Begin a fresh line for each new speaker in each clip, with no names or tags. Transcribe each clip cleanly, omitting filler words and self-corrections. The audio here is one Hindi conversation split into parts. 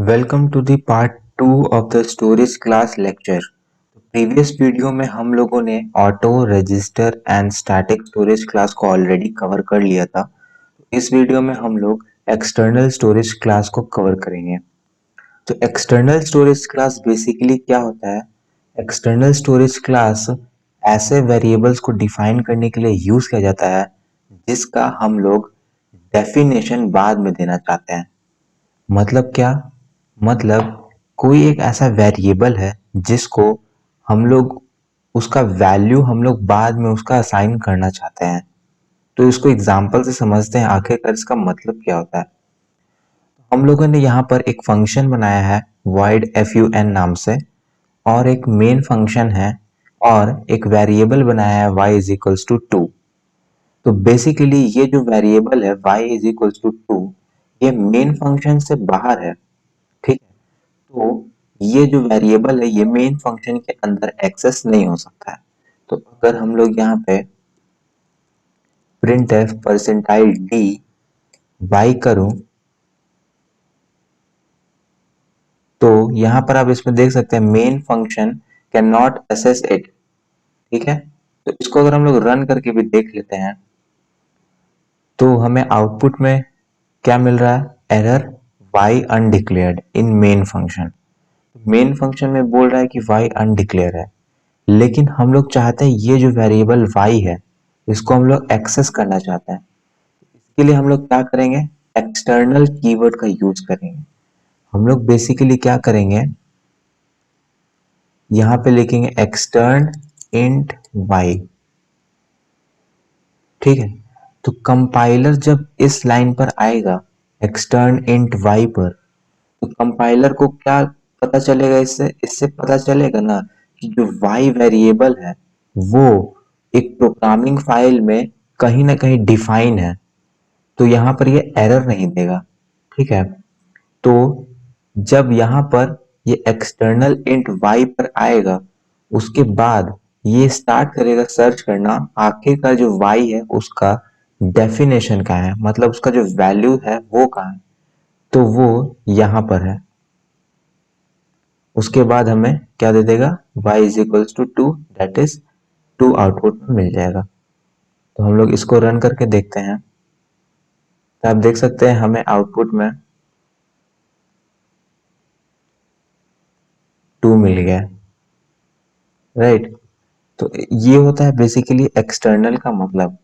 Welcome to the part 2 of the storage class lecture. Previous video में हम लोगों ने auto register and static storage class को ऑलरेडी कवर कर लिया था। इस वीडियो में हम लोग एक्सटर्नल स्टोरेज क्लास को कवर करेंगे। तो एक्सटर्नल स्टोरेज क्लास बेसिकली क्या होता है? एक्सटर्नल स्टोरेज क्लास ऐसे वेरिएबल्स को डिफाइन करने के लिए यूज किया जाता है जिसका हम लोग डेफिनेशन बाद में देना चाहते हैं। मतलब क्या? मतलब कोई एक ऐसा वेरिएबल है जिसको हम लोग उसका वैल्यू हम लोग बाद में उसका असाइन करना चाहते हैं। तो इसको एग्जांपल से समझते हैं आखिरकार इसका मतलब क्या होता है। हम लोगों ने यहाँ पर एक फंक्शन बनाया है void fun नाम से, और एक मेन फंक्शन है, और एक वेरिएबल बनाया है y इज इक्वल्स टू 2। तो बेसिकली ये जो वेरिएबल है y इज इक्वल्स टू 2 ये मेन फंक्शन से बाहर है। ठीक है, तो ये जो वेरिएबल है ये मेन फंक्शन के अंदर एक्सेस नहीं हो सकता है। तो अगर हम लोग यहाँ पे printf परसेंटाइल d y करूं तो यहाँ पर आप इसमें देख सकते हैं main function can not access it. ठीक है, तो इसको अगर हम लोग रन करके भी देख लेते हैं तो हमें आउटपुट में क्या मिल रहा है? एरर y अनडिक्लेयर्ड इन मेन फंक्शन। मेन फंक्शन में बोल रहा है कि y अनडिक्लेयर है, लेकिन हम लोग चाहते हैं ये जो वेरिएबल y है इसको हम लोग एक्सेस करना चाहते हैं। इसके लिए हम लोग क्या करेंगे? एक्सटर्नल कीवर्ड का यूज करेंगे। हम लोग बेसिकली क्या करेंगे, यहाँ पे लिखेंगे एक्सटर्न इंट y। ठीक है, तो कंपाइलर जब इस लाइन पर आएगा एक्सटर्न इंट y पर, तो कंपाइलर को क्या पता चलेगा? इससे इससे पता चलेगा ना कि जो y वेरिएबल है वो एक प्रोग्रामिंग फाइल में कहीं ना कहीं डिफाइन है, तो यहाँ पर ये एरर नहीं देगा। ठीक है, तो जब यहाँ पर ये एक्सटर्नल इंट y पर आएगा उसके बाद ये स्टार्ट करेगा सर्च करना आखिरकार जो y है उसका डेफिनेशन क्या है, मतलब उसका जो वैल्यू है वो कहाँ है। तो वो यहाँ पर है। उसके बाद हमें क्या दे देगा? y is equals to 2, that is 2 output में मिल जाएगा। तो हम लोग इसको रन करके देखते हैं, तो आप देख सकते हैं हमें आउटपुट में 2 मिल गया। राइट, तो ये होता है बेसिकली एक्सटर्नल का मतलब।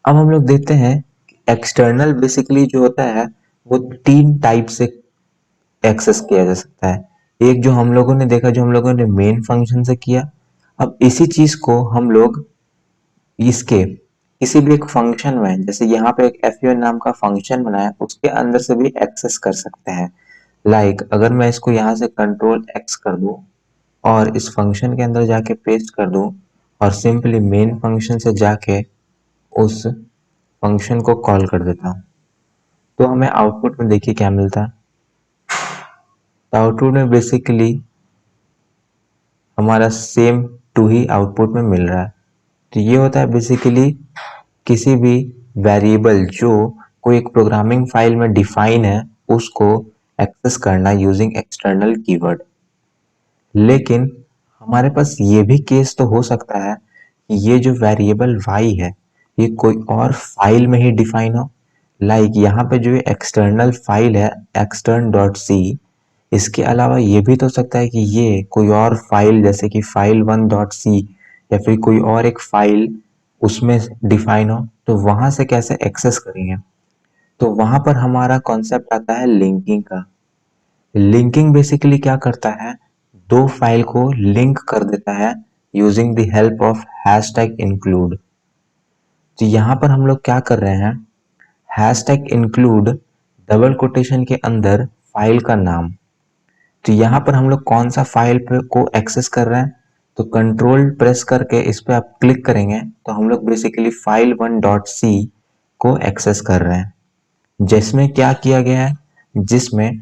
अब हम लोग देखते हैं एक्सटर्नल बेसिकली जो होता है वो 3 टाइप से एक्सेस किया जा सकता है। एक जो हम लोगों ने देखा, जो हम लोगों ने मेन फंक्शन से किया। अब इसी चीज को हम लोग इसके किसी भी एक फंक्शन में, जैसे यहाँ पे एक fun नाम का फंक्शन बनाया, उसके अंदर से भी एक्सेस कर सकते हैं। अगर मैं इसको यहाँ से कंट्रोल x कर दूं और इस फंक्शन के अंदर जाके पेस्ट कर दूं और सिंपली मेन फंक्शन से जाके उस फंक्शन को कॉल कर देता हूँ, तो हमें आउटपुट में देखिए क्या मिलता है। तो आउटपुट में बेसिकली हमारा सेम 2 ही आउटपुट में मिल रहा है। तो ये होता है बेसिकली किसी भी वेरिएबल जो कोई एक प्रोग्रामिंग फाइल में डिफाइन है उसको एक्सेस करना यूजिंग एक्सटर्नल कीवर्ड। लेकिन हमारे पास ये भी केस तो हो सकता है कि ये जो वेरिएबल y है ये कोई और फाइल में ही डिफाइन हो। यहाँ पे जो एक्सटर्नल फाइल है extern डॉट सी, इसके अलावा ये भी तो हो सकता है कि ये कोई और फाइल जैसे कि file1 डॉट सी या फिर कोई और एक फाइल उसमें डिफाइन हो। तो वहां से कैसे एक्सेस करेंगे? तो वहां पर हमारा कॉन्सेप्ट आता है लिंकिंग का। लिंकिंग बेसिकली क्या करता है? दो फाइल को लिंक कर देता है using the help of hashtag include. तो यहाँ पर हम लोग क्या कर रहे हैं? हैशटैग इंक्लूड डबल कोटेशन के अंदर फाइल का नाम। तो यहाँ पर हम लोग कौन सा फाइल पे को एक्सेस कर रहे हैं? तो कंट्रोल प्रेस करके इस पे आप क्लिक करेंगे तो हम लोग बेसिकली file1 डॉट सी को एक्सेस कर रहे हैं, जिसमें क्या किया गया है, जिसमें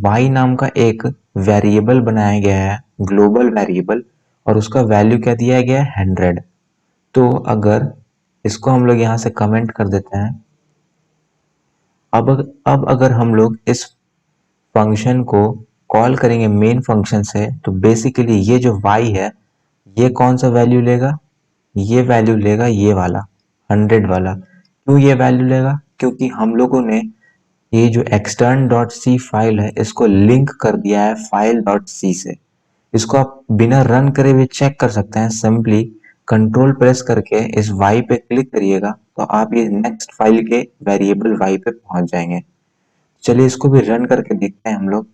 y नाम का एक वेरिएबल बनाया गया है, ग्लोबल वेरिएबल, और उसका वैल्यू क्या दिया गया है? 100। तो अगर इसको हम लोग यहाँ से कमेंट कर देते हैं, अब अगर हम लोग इस फंक्शन को कॉल करेंगे मेन फंक्शन से, तो बेसिकली ये जो y है ये कौन सा वैल्यू लेगा, ये वैल्यू लेगा ये वाला 100 वाला। क्यों ये वैल्यू लेगा, क्योंकि हम लोगों ने ये जो extern.c फाइल है इसको लिंक कर दिया है file.c से। इसको आप बिना रन करे हुए चेक कर सकते हैं, सिंपली कंट्रोल प्रेस करके इस y पे क्लिक करिएगा तो आप ये नेक्स्ट फाइल के वेरिएबल y पे पहुंच जाएंगे। चलिए इसको भी रन करके देखते हैं हम लोग।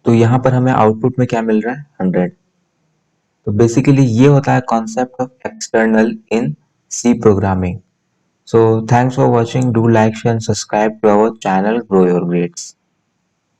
तो यहाँ पर हमें आउटपुट में क्या मिल रहा है, 100। तो बेसिकली ये होता है concept of external in C programming. So thanks for watching. Do like, share and subscribe to our channel Grow Your Grades.